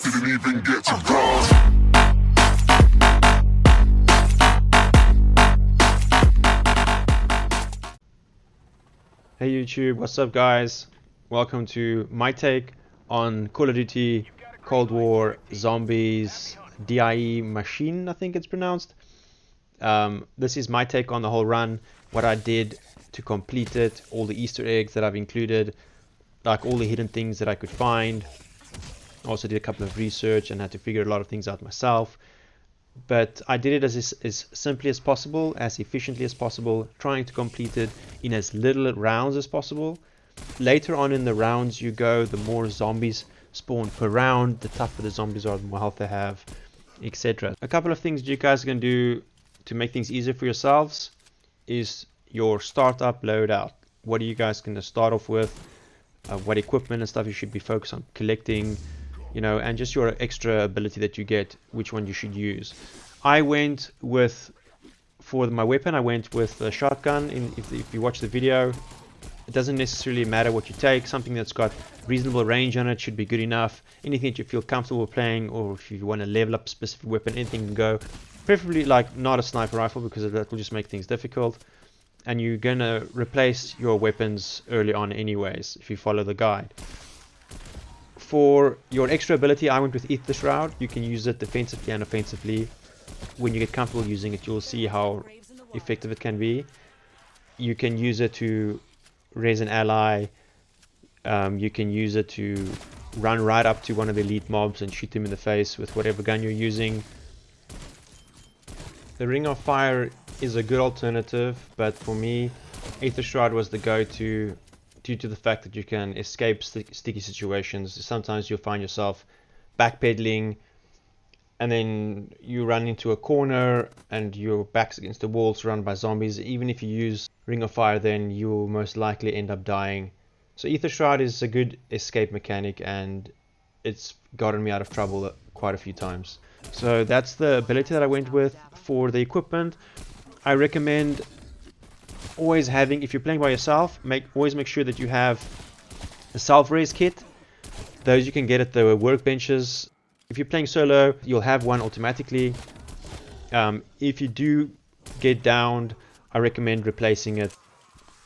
didn't even get to cross. Hey YouTube, what's up guys? Welcome to my take on Call of Duty Cold War Zombies D.I.E. Maschine, I think it's pronounced. This is my take on the whole run, what I did to complete it, all the Easter eggs that I've included, like all the hidden things that I could find. I also did a couple of research and had to figure a lot of things out myself. But I did it as simply as possible, as efficiently as possible, trying to complete it in as little rounds as possible. Later on in the rounds you go, the more zombies spawn per round, the tougher the zombies are, the more health they have, etc. A couple of things you guys can do to make things easier for yourselves is your startup loadout. What are you guys going to start off with? What equipment and stuff you should be focused on collecting, you know, and just your extra ability that you get, which one you should use. I went with, for my weapon, I went with a shotgun. If you watch the video, it doesn't necessarily matter what you take. Something that's got reasonable range on it should be good enough. Anything that you feel comfortable playing, or if you want to level up a specific weapon, anything can go. Preferably like not a sniper rifle, because that will just make things difficult. And you're going to replace your weapons early on anyways, if you follow the guide. For your extra ability, I went with Aetherscope. You can use it defensively and offensively. When you get comfortable using it, you'll see how effective it can be. You can use it to raise an ally. You can use it to run right up to one of the elite mobs and shoot them in the face with whatever gun you're using. The Ring of Fire is a good alternative, but for me, Aetherscope was the go-to due to the fact that you can escape sticky situations. Sometimes you'll find yourself backpedaling and then you run into a corner and your back's against the wall surrounded by zombies. Even if you use Ring of Fire, then you will most likely end up dying. So Aetherscope is a good escape mechanic, and it's gotten me out of trouble quite a few times. So that's the ability that I went with. For the equipment, I recommend always having, if you're playing by yourself, always make sure that you have a self-raise kit. Those you can get at the workbenches. If you're playing solo, you'll have one automatically. If you do get downed, I recommend replacing it.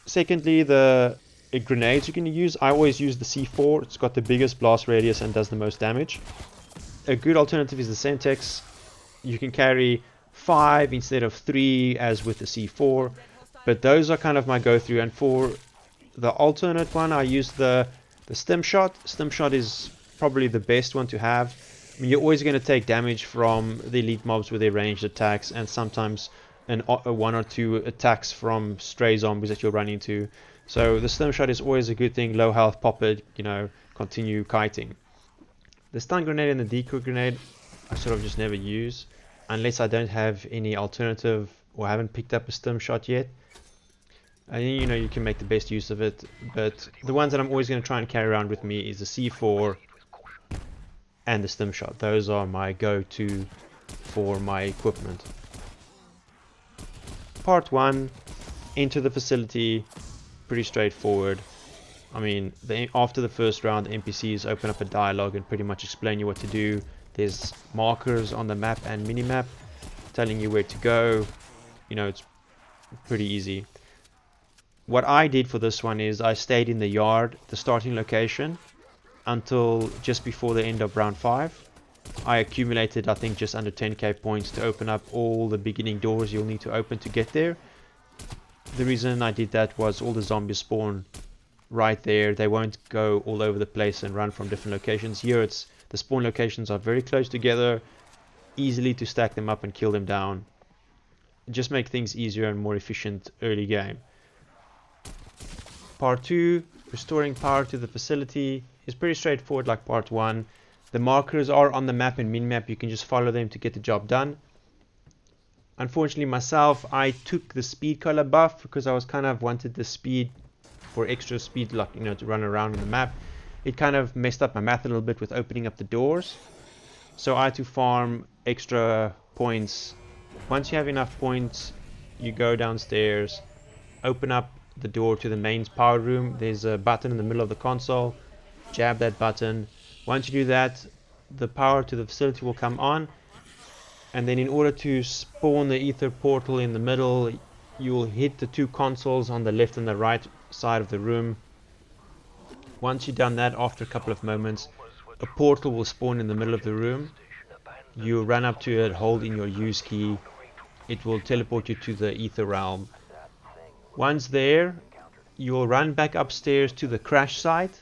Secondly, the grenades you can use, I always use the C4. It's got the biggest blast radius and does the most damage. A good alternative is the Semtex. You can carry 5 instead of 3 as with the C4. But those are kind of my go-through. And for the alternate one, I use the stim shot. Stim shot is probably the best one to have. I mean, you're always going to take damage from the elite mobs with their ranged attacks, and sometimes one or two attacks from stray zombies that you'll run into. So the stim shot is always a good thing. Low health, pop it, you know, continue kiting. The stun grenade and the decoy grenade I sort of just never use unless I don't have any alternative or haven't picked up a stim shot yet. And you know, you can make the best use of it, but the ones that I'm always going to try and carry around with me is the C4 and the stim shot. Those are my go-to for my equipment. Part 1, enter the facility, pretty straightforward. I mean, after the first round, the NPCs open up a dialogue and pretty much explain you what to do. There's markers on the map and minimap telling you where to go. You know, it's pretty easy. What I did for this one is I stayed in the yard, the starting location, until just before the end of round 5. I accumulated, I think, just under 10k points to open up all the beginning doors you'll need to open to get there. The reason I did that was all the zombies spawn right there. They won't go all over the place and run from different locations. Here it's the spawn locations are very close together, easily to stack them up and kill them down. Just make things easier and more efficient early game. Part 2, restoring power to the facility, is pretty straightforward like part 1. The markers are on the map and minimap. You can just follow them to get the job done. Unfortunately myself, I took the speed color buff because I was kind of wanted the speed for extra speed, like, you know, to run around on the map. It kind of messed up my math a little bit with opening up the doors. So I had to farm extra points. Once you have enough points, you go downstairs, open up the door to the main power room. There's a button in the middle of the console. Jab that button. Once you do that, the power to the facility will come on, and then in order to spawn the ether portal in the middle, you'll hit the two consoles on the left and the right side of the room. Once you've done that, after a couple of moments, a portal will spawn in the middle of the room. You run up to it, hold in your use key, it will teleport you to the ether realm. Once there, you'll run back upstairs to the crash site.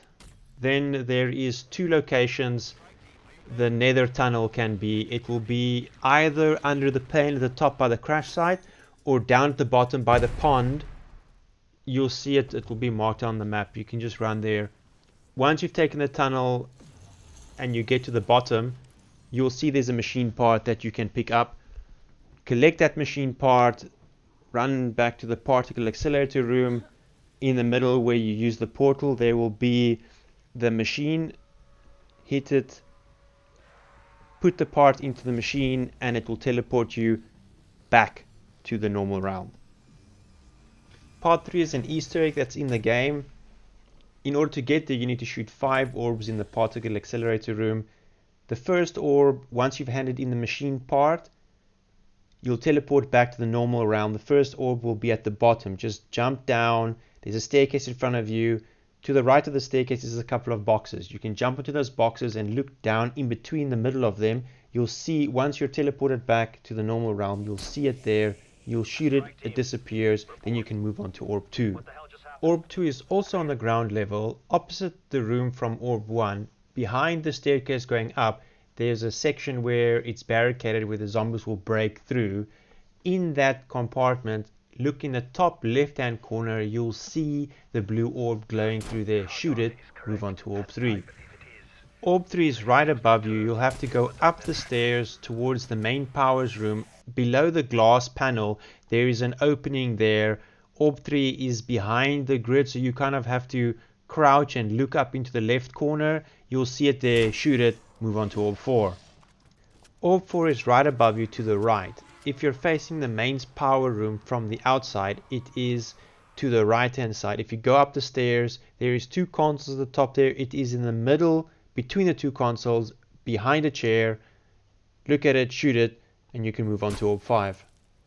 Then there is two locations the nether tunnel can be. It will be either under the pane at the top by the crash site, or down at the bottom by the pond. You'll see it, it will be marked on the map. You can just run there. Once you've taken the tunnel and you get to the bottom, you'll see there's a machine part that you can pick up. Collect that machine part, run back to the particle accelerator room. In the middle where you use the portal, there will be the machine. Hit it, put the part into the machine, and it will teleport you back to the normal realm. Part 3 is an Easter egg that's in the game. In order to get there, you need to shoot 5 orbs in the particle accelerator room. The first orb, once you've handed in the machine part, you'll teleport back to the normal realm. The first orb will be at the bottom. Just jump down. There's a staircase in front of you. To the right of the staircase is a couple of boxes. You can jump into those boxes and look down in between the middle of them. You'll see, once you're teleported back to the normal realm, you'll see it there. You'll shoot it, it disappears. Then you can move on to orb 2. Orb 2 is also on the ground level, opposite the room from orb 1. Behind the staircase going up, there's a section where it's barricaded, where the zombies will break through. In that compartment, look in the top left hand corner, you'll see the blue orb glowing through there. Shoot it, move on to orb 3. Orb 3 is right above you. You'll have to go up the stairs towards the main powers room. Below the glass panel, there is an opening there. Orb 3 is behind the grid, so you kind of have to crouch and look up into the left corner. You'll see it there, shoot it, move on to orb 4. Orb 4 is right above you to the right. If you're facing the mains power room from the outside, it is to the right hand side. If you go up the stairs, there is 2 consoles at the top there. It is in the middle between the 2 consoles, behind a chair. Look at it, shoot it, and you can move on to orb 5.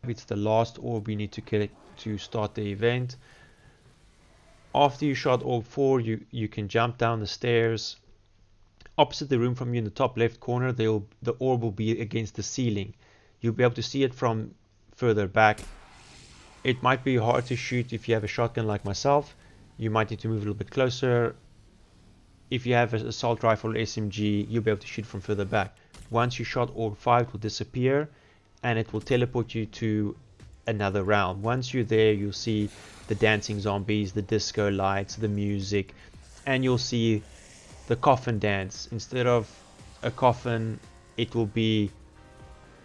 It's the last orb you need to kill to start the event. After you shot orb 4, you can jump down the stairs. Opposite the room from you in the top left corner, the orb will be against the ceiling. You'll be able to see it from further back. It might be hard to shoot if you have a shotgun like myself. You might need to move a little bit closer. If you have an assault rifle or SMG, you'll be able to shoot from further back. Once you shot orb 5, it will disappear and it will teleport you to another realm. Once you're there, you'll see the dancing zombies, the disco lights, the music, and you'll see the coffin dance. Instead of a coffin, it will be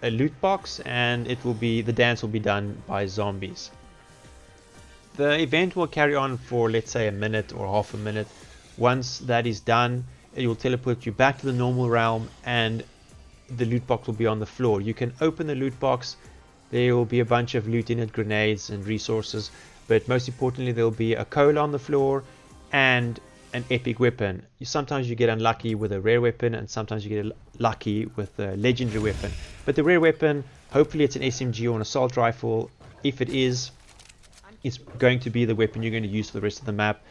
a loot box, and the dance will be done by zombies. The event will carry on for, let's say, a minute or half a minute. Once that is done, it will teleport you back to the normal realm, and the loot box will be on the floor. You can open the loot box. There will be a bunch of loot in it, grenades and resources, but most importantly there will be a cola on the floor and an epic weapon. Sometimes you get unlucky with a rare weapon, and sometimes you get lucky with a legendary weapon. But the rare weapon, hopefully it's an SMG or an assault rifle. If it is, it's going to be the weapon you're going to use for the rest of the map,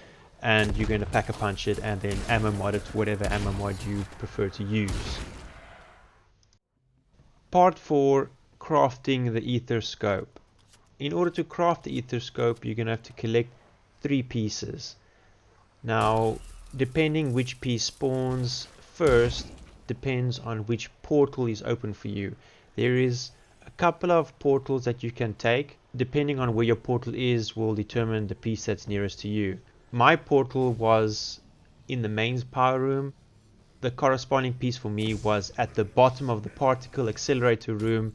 and you're going to pack a punch it and then ammo mod it to whatever ammo mod you prefer to use. Part 4, crafting the Aetherscope. In order to craft the Aetherscope, you're going to have to collect 3 pieces. Now, depending which piece spawns first depends on which portal is open for you. There is a couple of portals that you can take. Depending on where your portal is will determine the piece that's nearest to you. My portal was in the mains power room. The corresponding piece for me was at the bottom of the particle accelerator room.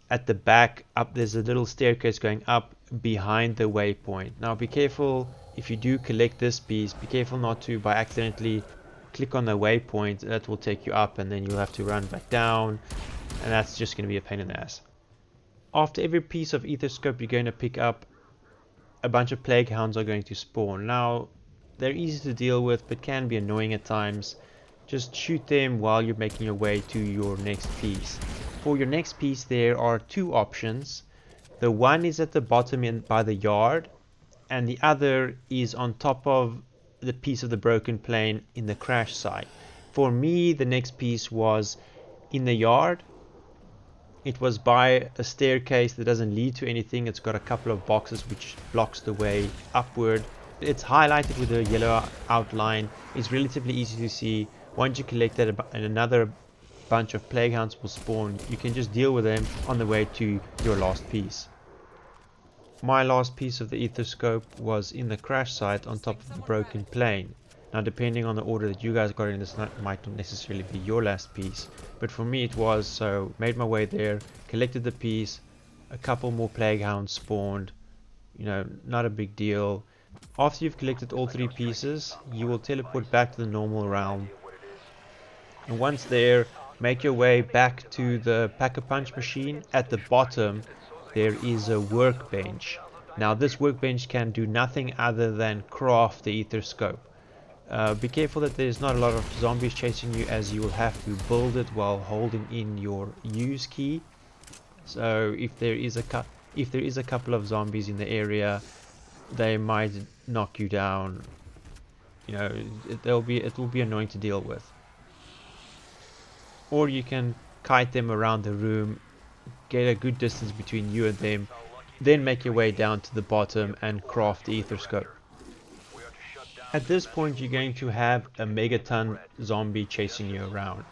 At the back, there's a little staircase going up behind the waypoint. Now be careful, if you do collect this piece, be careful not to by accidentally click on the waypoint. That will take you up and then you'll have to run back down, and that's just going to be a pain in the ass. After every piece of Aetherscope you're going to pick up, a bunch of plague hounds are going to spawn. Now they're easy to deal with but can be annoying at times. Just shoot them while you're making your way to your next piece. For your next piece there are two options. The one is at the bottom by the yard, and the other is on top of the piece of the broken plane in the crash site. For me, the next piece was in the yard. It was by a staircase that doesn't lead to anything. It's got a couple of boxes which blocks the way upward. It's highlighted with a yellow outline. It's relatively easy to see. Once you collect that and another bunch of plague hounds will spawn, you can just deal with them on the way to your last piece. My last piece of the Aetherscope was in the crash site on top of the broken plane. Now, depending on the order that you guys got in, this might not necessarily be your last piece, but for me it was. So made my way there, collected the piece, a couple more plague hounds spawned, you know, not a big deal. After you've collected all three pieces, you will teleport back to the normal realm, and once there, make your way back to the Pack-a-Punch machine. At the bottom there is a workbench. Now this workbench can do nothing other than craft the Aetherscope. Be careful that there's not a lot of zombies chasing you, as you will have to build it while holding in your use key. So if there is a couple of zombies in the area, they might knock you down. You know, it will be annoying to deal with. Or you can kite them around the room, get a good distance between you and them, then make your way down to the bottom and craft the Aetherscope. At this point you're going to have a megaton zombie chasing you around.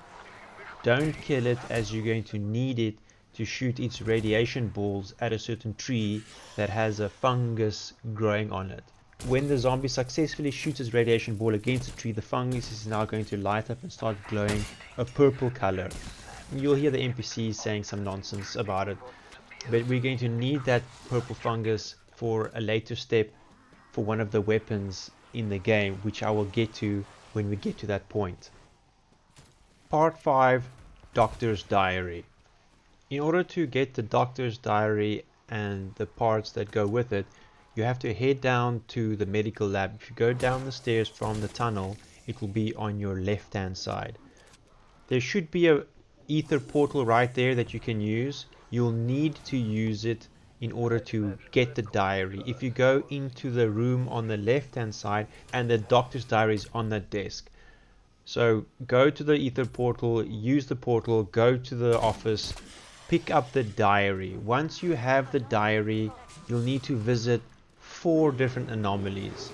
Don't kill it, as you're going to need it to shoot its radiation balls at a certain tree that has a fungus growing on it. When the zombie successfully shoots its radiation ball against the tree, the fungus is now going to light up and start glowing a purple color. You'll hear the NPCs saying some nonsense about it, but we're going to need that purple fungus for a later step for one of the weapons in the game, which I will get to when we get to that point. Part 5, Doctor's Diary. In order to get the Doctor's Diary and the parts that go with it, you have to head down to the medical lab. If you go down the stairs from the tunnel, it will be on your left hand side. There should be a ether portal right there that you can use. You'll need to use it in order to get the diary. If you go into the room on the left hand side, and the Doctor's Diary is on that desk. So go to the ether portal, use the portal, go to the office, pick up the diary. Once you have the diary, you'll need to visit 4 different anomalies.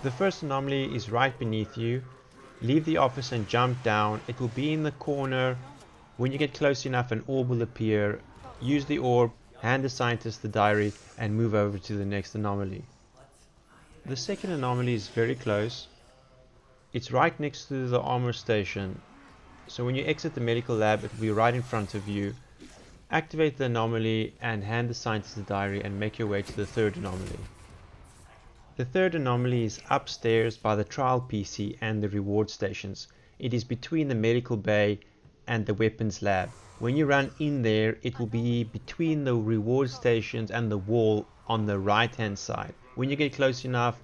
The first anomaly is right beneath you. Leave the office and jump down. It will be in the corner. When you get close enough, an orb will appear. Use the orb, hand the scientist the diary, and move over to the next anomaly. The second anomaly is very close. It's right next to the armor station. So when you exit the medical lab, it will be right in front of you. Activate the anomaly and hand the scientist the diary, and make your way to the third anomaly. The third anomaly is upstairs by the trial PC and the reward stations. It is between the medical bay and the weapons lab. When you run in there, it will be between the reward stations and the wall on the right hand side. When you get close enough,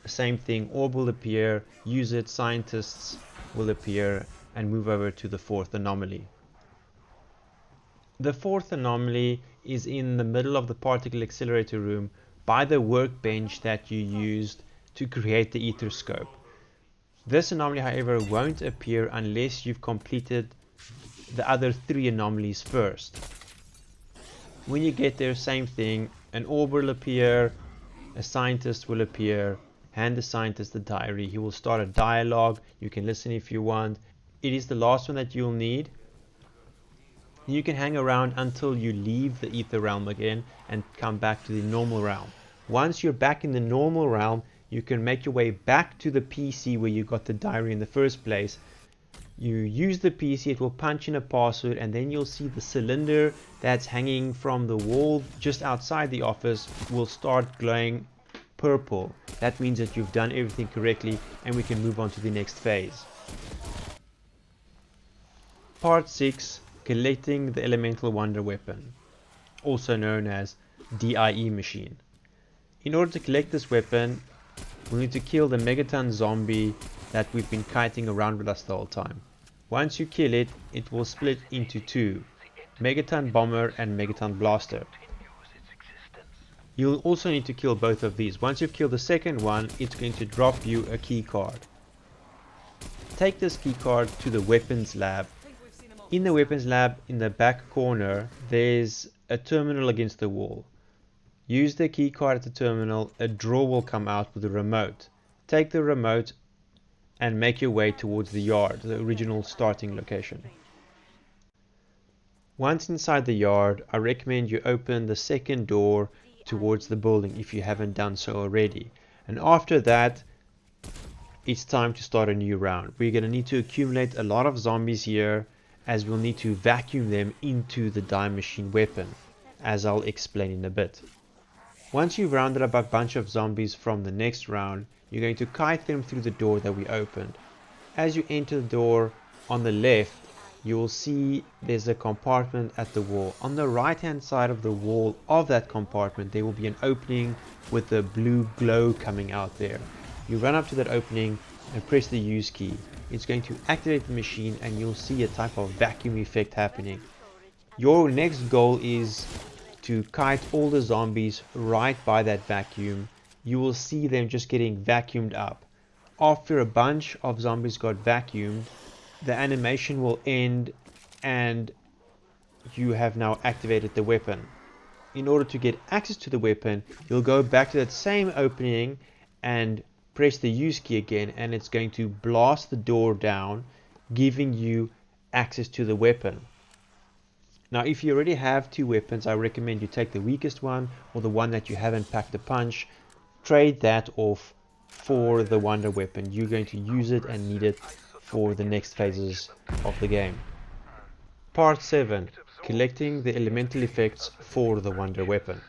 same thing, orb will appear, use it, scientists will appear, and move over to the fourth anomaly. The fourth anomaly is in the middle of the particle accelerator room by the workbench that you used to create the Aetherscope. This anomaly, however, won't appear unless you've completed the other 3 anomalies first. When you get there, same thing, an orb will appear, a scientist will appear, hand the scientist the diary, he will start a dialogue, you can listen if you want. It is the last one that you'll need. You can hang around until you leave the ether realm again and come back to the normal realm. Once you're back in the normal realm, you can make your way back to the PC where you got the diary in the first place. You use the PC, it will punch in a password, and then you'll see the cylinder that's hanging from the wall just outside the office will start glowing purple. That means that you've done everything correctly, and we can move on to the next phase. Part 6, collecting the elemental wonder weapon, also known as D.I.E machine. In order to collect this weapon, we'll need to kill the megaton zombie that we've been kiting around with us the whole time. Once you kill it, it will split into two, Megaton Bomber and Megaton Blaster. You'll also need to kill both of these. Once you've killed the second one, it's going to drop you a key card. Take this key card to the weapons lab. In the weapons lab, in the back corner, there's a terminal against the wall. Use the key card at the terminal, a drawer will come out with a remote. Take the remote and make your way towards the yard, the original starting location. Once inside the yard, I recommend you open the second door towards the building if you haven't done so already. And after that, it's time to start a new round. We're going to need to accumulate a lot of zombies here, as we'll need to vacuum them into the Die Machine weapon, as I'll explain in a bit. Once you've rounded up a bunch of zombies from the next round, you're going to kite them through the door that we opened. As you enter the door on the left, you will see there's a compartment at the wall. On the right hand side of the wall of that compartment, there will be an opening with a blue glow coming out there. You run up to that opening and press the use key. It's going to activate the machine and you'll see a type of vacuum effect happening. Your next goal is to kite all the zombies right by that vacuum. You will see them just getting vacuumed up. After a bunch of zombies got vacuumed, the animation will end and you have now activated the weapon. In order to get access to the weapon, you'll go back to that same opening and press the use key again, and it's going to blast the door down, giving you access to the weapon. Now, if you already have two weapons, I recommend you take the weakest one or the one that you haven't packed a punch. Trade that off for the wonder weapon. You're going to use it and need it for the next phases of the game. Part 7. Collecting the elemental effects for the wonder weapon.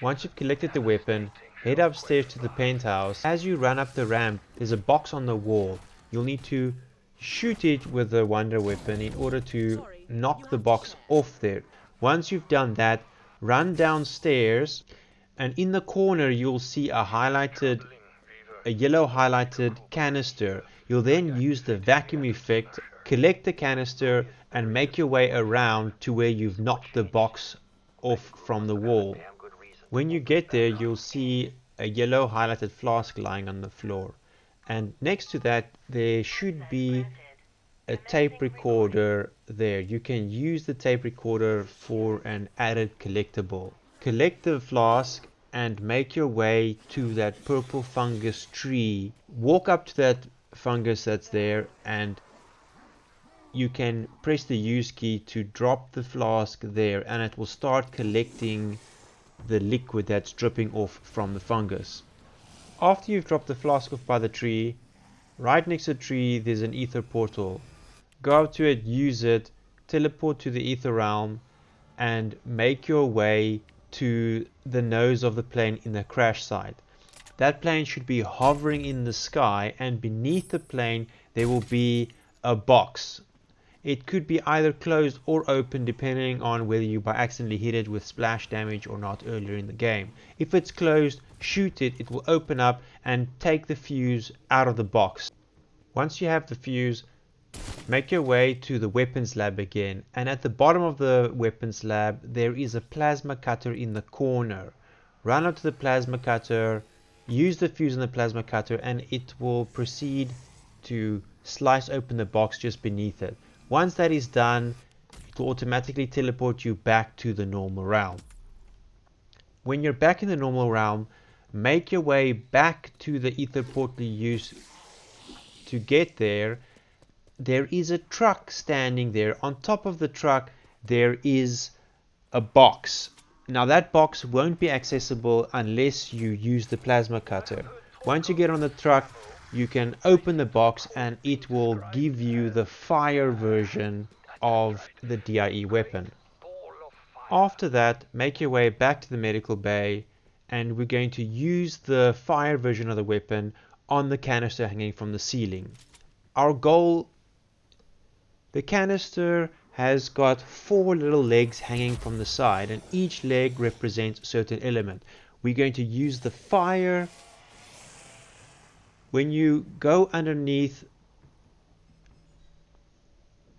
Once you've collected the weapon, head upstairs to the penthouse. As you run up the ramp, there's a box on the wall. You'll need to shoot it with the wonder weapon in order to knock the box off there. Once you've done that, run downstairs, and in the corner you'll see a yellow highlighted canister. You'll then use the vacuum effect, collect the canister, and make your way around to where you've knocked the box off from the wall. When you get there, you'll see a yellow highlighted flask lying on the floor, and next to that there should be a tape recorder there. You can use the tape recorder for an added collectible. Collect the flask and make your way to that purple fungus tree. Walk up to that fungus that's there, and you can press the use key to drop the flask there, and it will start collecting the liquid that's dripping off from the fungus. After you've dropped the flask off by the tree, right next to the tree there's an ether portal. Go up to it, use it, teleport to the ether realm, and make your way to the nose of the plane in the crash site. That plane should be hovering in the sky, and beneath the plane there will be a box. It could be either closed or open depending on whether you by accidentally hit it with splash damage or not earlier in the game. If it's closed, shoot it, it will open up and take the fuse out of the box. Once you have the fuse, make your way to the weapons lab again, and at the bottom of the weapons lab there is a plasma cutter in the corner. Run up to the plasma cutter, use the fuse in the plasma cutter, and it will proceed to slice open the box just beneath it. Once that is done, it will automatically teleport you back to the normal realm. When you're back in the normal realm, make your way back to the ether portal you used to get there. There is a truck standing there. On top of the truck there is a box. Now that box won't be accessible unless you use the plasma cutter. Once you get on the truck, you can open the box and it will give you the fire version of the D.I.E weapon. After that, make your way back to the medical bay, and we're going to use the fire version of the weapon on the canister hanging from the ceiling. Our goal, the canister has got 4 little legs hanging from the side, and each leg represents a certain element. We're going to use the fire When you go underneath,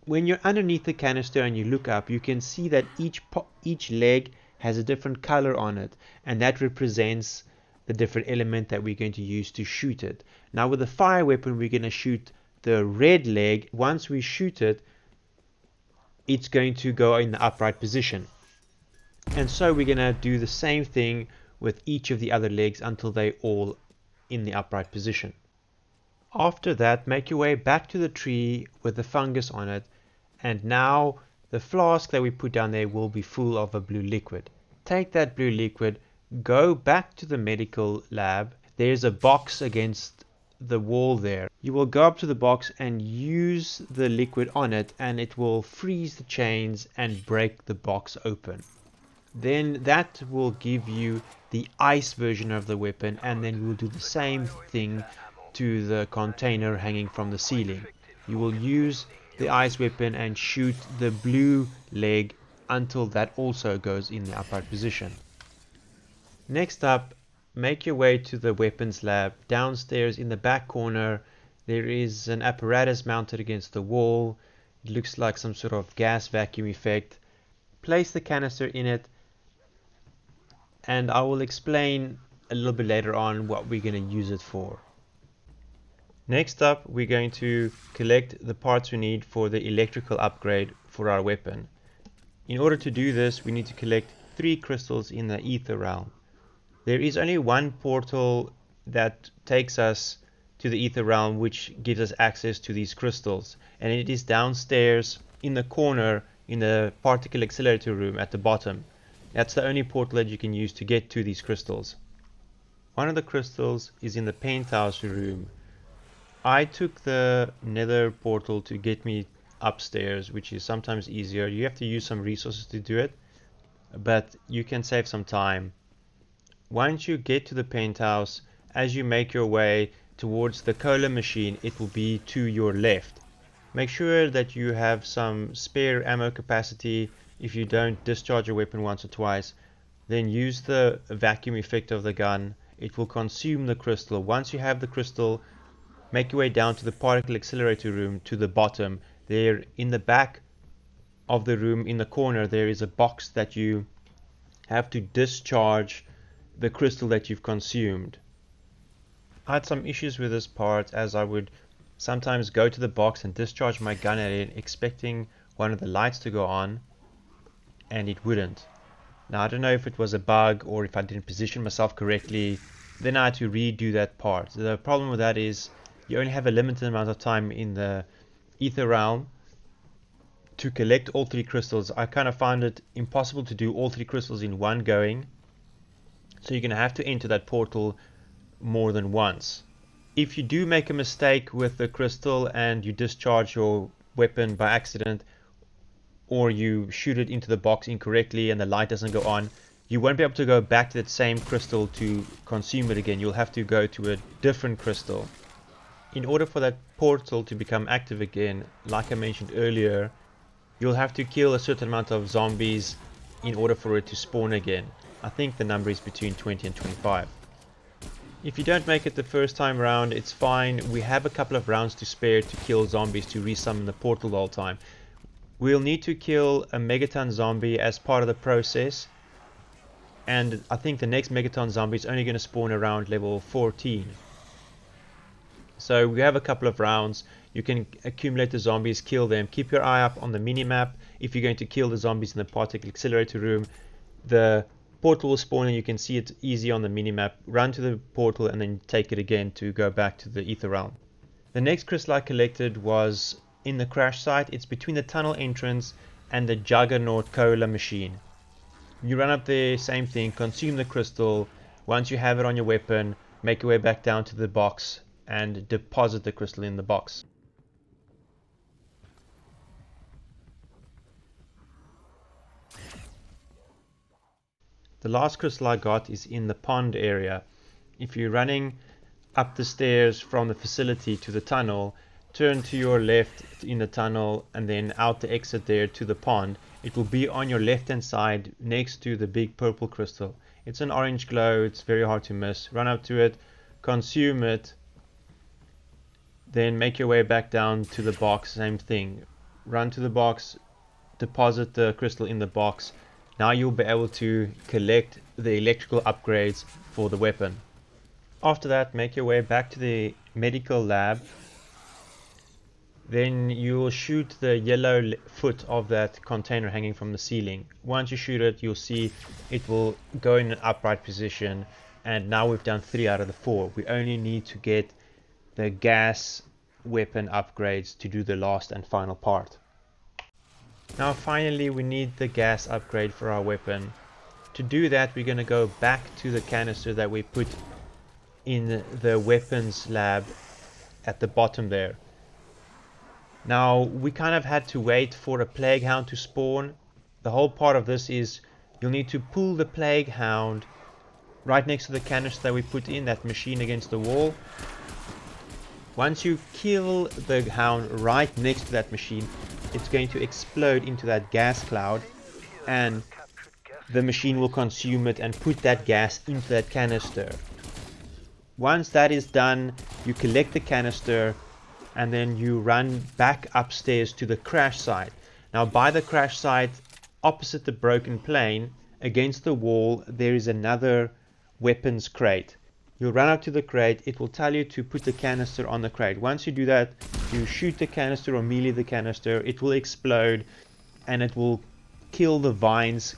when you're underneath the canister and you look up, you can see that each leg has a different color on it, and that represents the different element that we're going to use to shoot it. Now with the fire weapon, we're going to shoot the red leg. Once we shoot it, it's going to go in the upright position. And so we're going to do the same thing with each of the other legs until they're all in the upright position. After that, make your way back to the tree with the fungus on it, and now the flask that we put down there will be full of a blue liquid. Take that blue liquid, go back to the medical lab. There's a box against the wall there. You will go up to the box and use the liquid on it, and it will freeze the chains and break the box open. Then that will give you the ice version of the weapon, and then we'll do the same thing to the container hanging from the ceiling. You will use the ice weapon and shoot the blue leg until that also goes in the upright position. Next up, make your way to the weapons lab. Downstairs in the back corner there is an apparatus mounted against the wall. It looks like some sort of gas vacuum effect. Place the canister in it, and I will explain a little bit later on what we're going to use it for. Next up, we're going to collect the parts we need for the electrical upgrade for our weapon. In order to do this, we need to collect 3 crystals in the ether realm. There is only one portal that takes us to the ether realm which gives us access to these crystals, and it is downstairs in the corner in the particle accelerator room at the bottom. That's the only portal that you can use to get to these crystals. One of the crystals is in the penthouse room. I took the nether portal to get me upstairs, which is sometimes easier. You have to use some resources to do it, but you can save some time. Once you get to the penthouse, as you make your way towards the cola machine, it will be to your left. Make sure that you have some spare ammo capacity. If you don't discharge your weapon once or twice, then use the vacuum effect of the gun. It will consume the crystal. Once you have the crystal, make your way down to the particle accelerator room to the bottom. There in the back of the room in the corner there is a box that you have to discharge the crystal that you've consumed. I had some issues with this part, as I would sometimes go to the box and discharge my gun at it expecting one of the lights to go on, and it wouldn't. Now I don't know if it was a bug or if I didn't position myself correctly. Then I had to redo that part. The problem with that is you only have a limited amount of time in the ether realm to collect all 3 crystals. I kind of found it impossible to do all 3 crystals in one going, so you're going to have to enter that portal more than once. If you do make a mistake with the crystal and you discharge your weapon by accident, or you shoot it into the box incorrectly and the light doesn't go on, you won't be able to go back to that same crystal to consume it again. You'll have to go to a different crystal. In order for that portal to become active again, like I mentioned earlier, you'll have to kill a certain amount of zombies in order for it to spawn again. I think the number is between 20 and 25. If you don't make it the first time around, it's fine. We have a couple of rounds to spare to kill zombies to resummon the portal the whole time. We'll need to kill a megaton zombie as part of the process, and I think the next megaton zombie is only going to spawn around level 14. So we have a couple of rounds. You can accumulate the zombies, kill them. Keep your eye up on the minimap. If you're going to kill the zombies in the particle accelerator room, the portal will spawn and you can see it easy on the minimap. Run to the portal and then take it again to go back to the ether realm. The next crystal I collected was in the crash site. It's between the tunnel entrance and the Juggernaut cola machine. You run up there, same thing, consume the crystal. Once you have it on your weapon, make your way back down to the box and deposit the crystal in the box. The last crystal I got is in the pond area. If you're running up the stairs from the facility to the tunnel, turn to your left in the tunnel and then out the exit there to the pond. It will be on your left hand side next to the big purple crystal. It's an orange glow, it's very hard to miss. Run up to it, consume it, Then make your way back down to the box, same thing. Run to the box, deposit the crystal in the box. Now you'll be able to collect the electrical upgrades for the weapon. After that, make your way back to the medical lab. Then you'll shoot the yellow foot of that container hanging from the ceiling. Once you shoot it, you'll see it will go in an upright position. And now we've done 3 out of the 4. We only need to get the gas weapon upgrades to do the last and final part. Now finally we need the gas upgrade for our weapon. To do that, we're going to go back to the canister that we put in the weapons lab at the bottom there. Now we kind of had to wait for a plague hound to spawn. The whole part of this is you'll need to pull the plague hound right next to the canister that we put in, that machine against the wall. Once you kill the hound right next to that machine, it's going to explode into that gas cloud, and the machine will consume it and put that gas into that canister. Once that is done, you collect the canister and then you run back upstairs to the crash site. Now by the crash site, opposite the broken plane, against the wall, there is another weapons crate. You'll run up to the crate, it will tell you to put the canister on the crate. Once you do that, you shoot the canister or melee the canister, it will explode and it will kill the vines,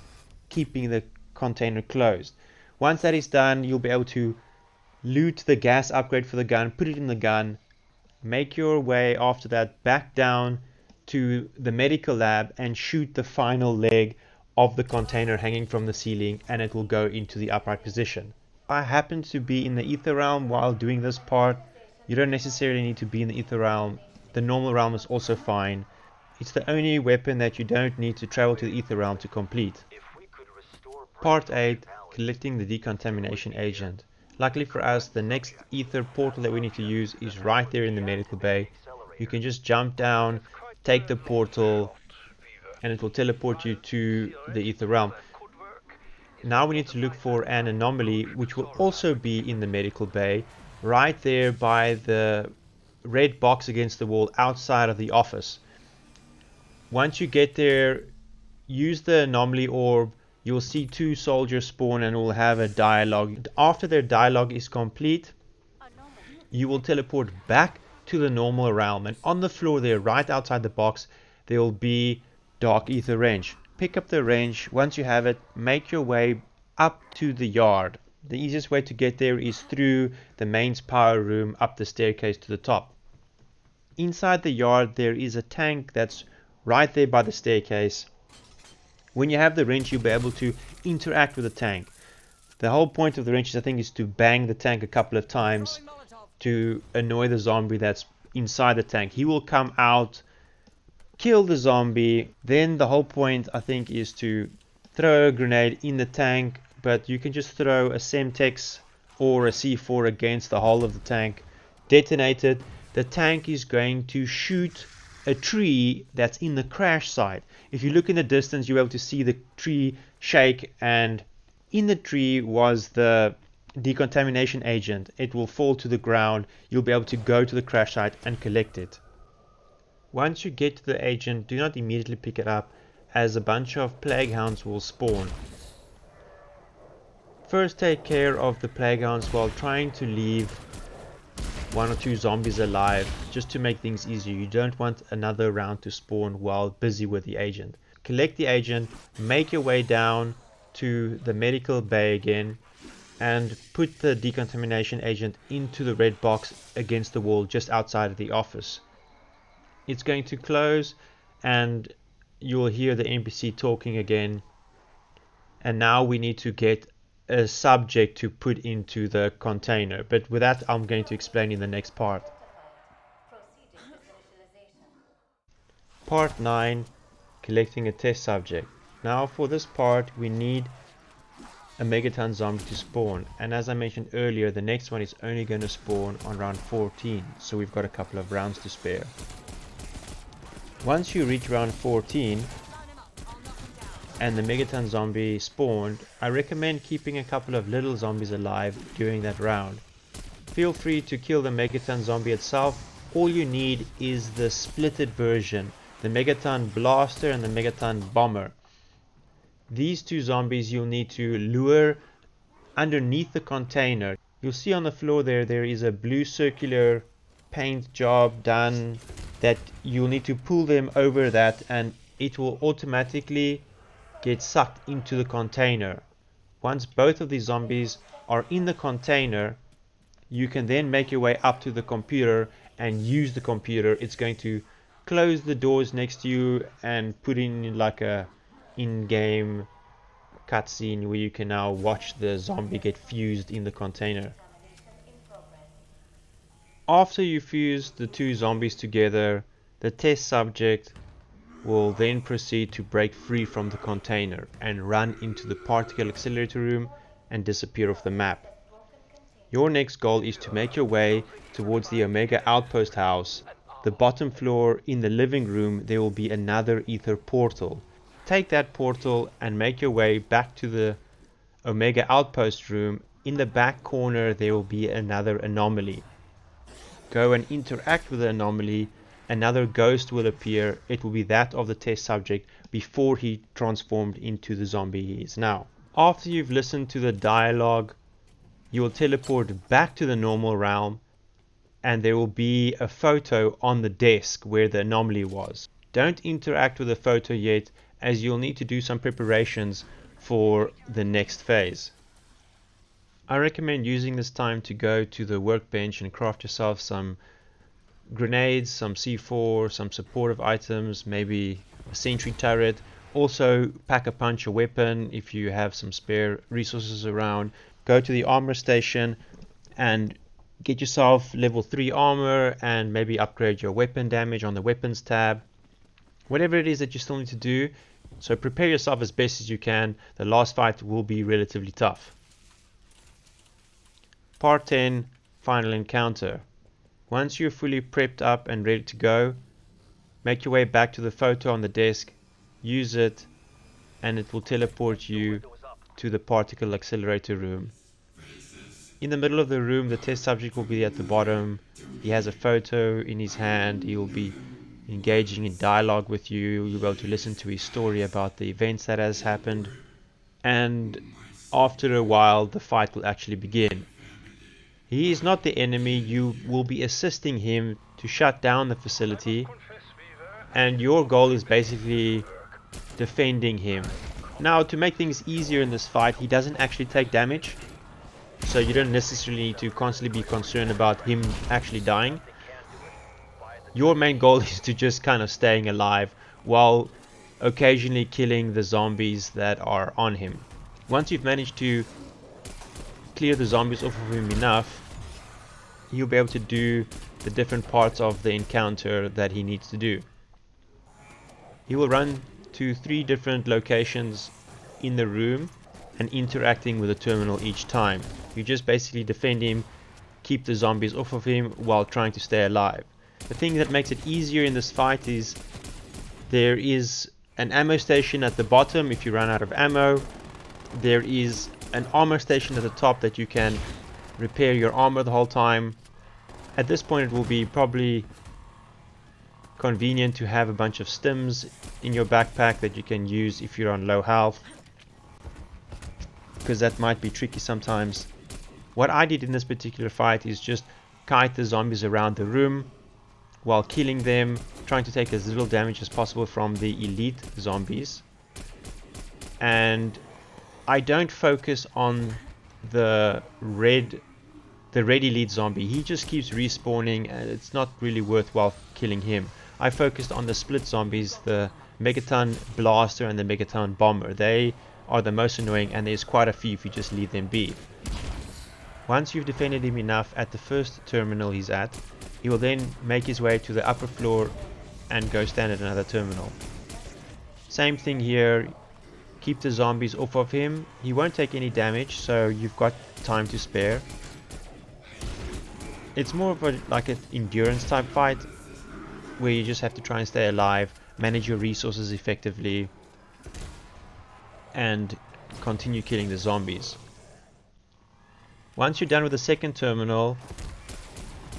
keeping the container closed. Once that is done, you'll be able to loot the gas upgrade for the gun, put it in the gun, make your way after that back down to the medical lab and shoot the final leg of the container hanging from the ceiling, and it will go into the upright position. I happen to be in the ether realm while doing this part. You don't necessarily need to be in the ether realm. The normal realm is also fine. It's the only weapon that you don't need to travel to the ether realm to complete. Part 8, collecting the decontamination agent. Luckily for us, the next ether portal that we need to use is right there in the medical bay. You can just jump down, take the portal, and it will teleport you to the ether realm. Now we need to look for an anomaly, which will also be in the medical bay, right there by the red box against the wall outside of the office. Once you get there, use the anomaly orb. You'll see 2 soldiers spawn and will have a dialogue. After their dialogue is complete, you will teleport back to the normal realm, and on the floor there, right outside the box, there will be dark ether wrench. Pick up the wrench. Once you have it, make your way up to the yard. The easiest way to get there is through the mains power room up the staircase to the top. Inside the yard there is a tank that's right there by the staircase. When you have the wrench, you'll be able to interact with the tank. The whole point of the wrench, I think, is to bang the tank a couple of times to annoy the zombie that's inside the tank. He will come out, kill the zombie. Then the whole point, I think, is to throw a grenade in the tank, but you can just throw a Semtex or a C4 against the hull of the tank, detonate it. The tank is going to shoot a tree that's in the crash site. If you look in the distance, you'll be able to see the tree shake, and in the tree was the decontamination agent. It will fall to the ground. You'll be able to go to the crash site and collect it. Once you get to the agent, do not immediately pick it up, as a bunch of plague hounds will spawn. First, take care of the plague hounds while trying to leave 1 or 2 zombies alive, just to make things easier. You don't want another round to spawn while busy with the agent. Collect the agent, make your way down to the medical bay again, and put the decontamination agent into the red box against the wall just outside of the office. It's going to close and you'll hear the NPC talking again. And now we need to get a subject to put into the container. But with that, I'm going to explain in the next part. Part 9, collecting a test subject. Now for this part, we need a megaton zombie to spawn. And as I mentioned earlier, the next one is only going to spawn on round 14. So we've got a couple of rounds to spare. Once you reach round 14 and the megaton zombie spawned, I recommend keeping a couple of little zombies alive during that round. Feel free to kill the megaton zombie itself, all you need is the splitted version, the Megaton Blaster and the Megaton Bomber. These two zombies you'll need to lure underneath the container. You'll see on the floor there is a blue circular paint job done that you'll need to pull them over that, and it will automatically get sucked into the container. Once both of these zombies are in the container, you can then make your way up to the computer and use the computer. It's going to close the doors next to you and put in like a in-game cutscene where you can now watch the zombie get fused in the container. After you fuse the two zombies together, the test subject will then proceed to break free from the container and run into the particle accelerator room and disappear off the map. Your next goal is to make your way towards the Omega Outpost house. The bottom floor in the living room, there will be another ether portal. Take that portal and make your way back to the Omega Outpost room. In the back corner there will be another anomaly. Go and interact with the anomaly. Another ghost will appear. It will be that of the test subject before he transformed into the zombie he is now. After you've listened to the dialogue, you will teleport back to the normal realm, and there will be a photo on the desk where the anomaly was. Don't interact with the photo yet, as you'll need to do some preparations for the next phase. I recommend using this time to go to the workbench and craft yourself some grenades, some C4, some supportive items, maybe a sentry turret. Also pack a punch, a weapon if you have some spare resources around. Go to the armor station and get yourself level 3 armor and maybe upgrade your weapon damage on the weapons tab. Whatever it is that you still need to do, so prepare yourself as best as you can. The last fight will be relatively tough. Part 10, Final Encounter. Once you're fully prepped up and ready to go, make your way back to the photo on the desk, use it, and it will teleport you to the particle accelerator room. In the middle of the room, the test subject will be at the bottom. He has a photo in his hand. He will be engaging in dialogue with you. You'll be able to listen to his story about the events that has happened. And after a while, the fight will actually begin. He is not the enemy. You will be assisting him to shut down the facility, and your goal is basically defending him. Now, to make things easier in this fight, he doesn't actually take damage, so you don't necessarily need to constantly be concerned about him actually dying. Your main goal is to just kind of staying alive while occasionally killing the zombies that are on him. Once you've managed to clear the zombies off of him enough, he'll be able to do the different parts of the encounter that he needs to do. He will run to 3 different locations in the room and interacting with the terminal each time. You just basically defend him, keep the zombies off of him while trying to stay alive. The thing that makes it easier in this fight is there is an ammo station at the bottom if you run out of ammo. There is an armor station at the top that you can repair your armor the whole time. At this point it will be probably convenient to have a bunch of stims in your backpack that you can use if you're on low health, because that might be tricky sometimes. What I did in this particular fight is just kite the zombies around the room while killing them, trying to take as little damage as possible from the elite zombies. And I don't focus on the red elite zombie. He just keeps respawning and it's not really worthwhile killing him. I focused on the split zombies, the Megaton Blaster and the Megaton Bomber. They are the most annoying, and there's quite a few if you just leave them be. Once you've defended him enough at the first terminal he's at, he will then make his way to the upper floor and go stand at another terminal. Same thing here. Keep the zombies off of him. He won't take any damage, so you've got time to spare. It's more of like an endurance type fight where you just have to try and stay alive, manage your resources effectively, and continue killing the zombies. Once you're done with the second terminal,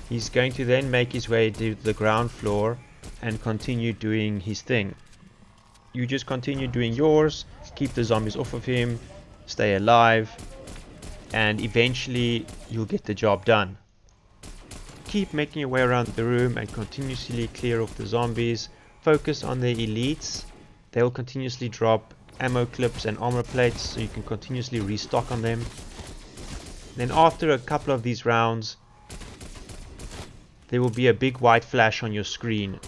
He's going to then make his way to the ground floor and continue doing his thing. You just continue doing yours, keep the zombies off of him, stay alive, and eventually you'll get the job done. Keep making your way around the room and continuously clear off the zombies. Focus on the elites. They will continuously drop ammo clips and armor plates, so you can continuously restock on them. Then after a couple of these rounds, there will be a big white flash on your screen,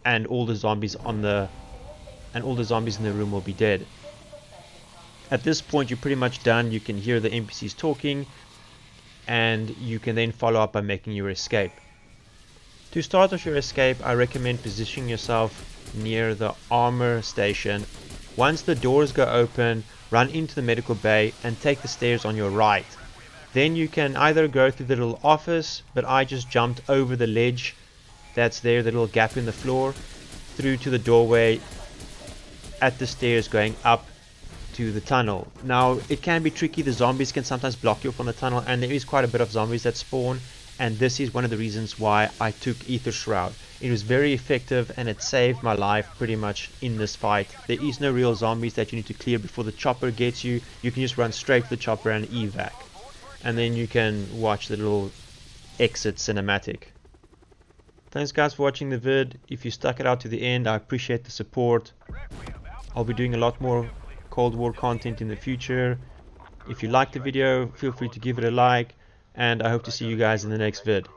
and all the zombies in the room will be dead. At this point, you're pretty much done. You can hear the NPCs talking, and you can then follow up by making your escape. To start off your escape, I recommend positioning yourself near the armor station. Once the doors go open, run into the medical bay and take the stairs on your right. Then you can either go through the little office, but I just jumped over the ledge that's there, the little gap in the floor, through to the doorway at the stairs going up to the tunnel. Now it can be tricky, the zombies can sometimes block you up on the tunnel, and there is quite a bit of zombies that spawn, and this is one of the reasons why I took Aetherscope. It was very effective and it saved my life pretty much in this fight. There is no real zombies that you need to clear before the chopper gets you. You can just run straight to the chopper and evac, and then you can watch the little exit cinematic. Thanks guys for watching the vid. If you stuck it out to the end, I appreciate the support. I'll be doing a lot more Cold War content in the future. If you liked the video, feel free to give it a like, and I hope to see you guys in the next vid.